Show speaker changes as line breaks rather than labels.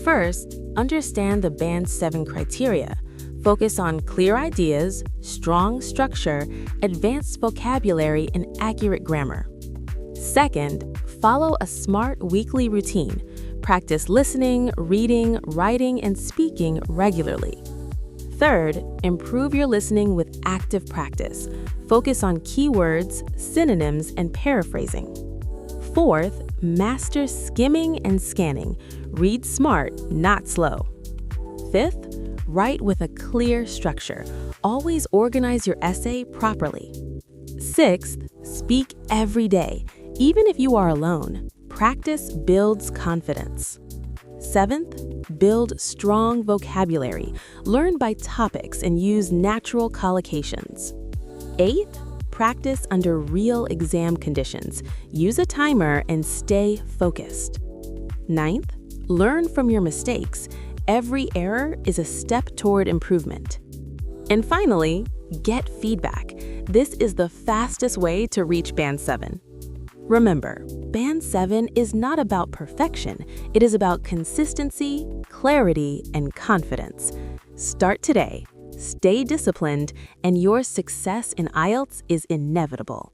First, understand the Band 7 criteria. Focus on clear ideas, strong structure, advanced vocabulary, and accurate grammar. Second, follow a SMART weekly routine. Practice listening, reading, writing, and speaking regularly. Third, improve your listening with active practice. Focus on keywords, synonyms, and paraphrasing. Fourth, master skimming and scanning. Read smart, not slow. Fifth, write with a clear structure. Always organize your essay properly. Sixth, speak every day, even if you are alone. Practice builds confidence. Seventh, build strong vocabulary. Learn by topics and use natural collocations. Eighth, practice under real exam conditions. Use a timer and stay focused. Ninth, learn from your mistakes. Every error is a step toward improvement. And finally, get feedback. This is the fastest way to reach Band 7. Remember, Band 7 is not about perfection. It is about consistency, clarity, and confidence. Start today, stay disciplined, and your success in IELTS is inevitable.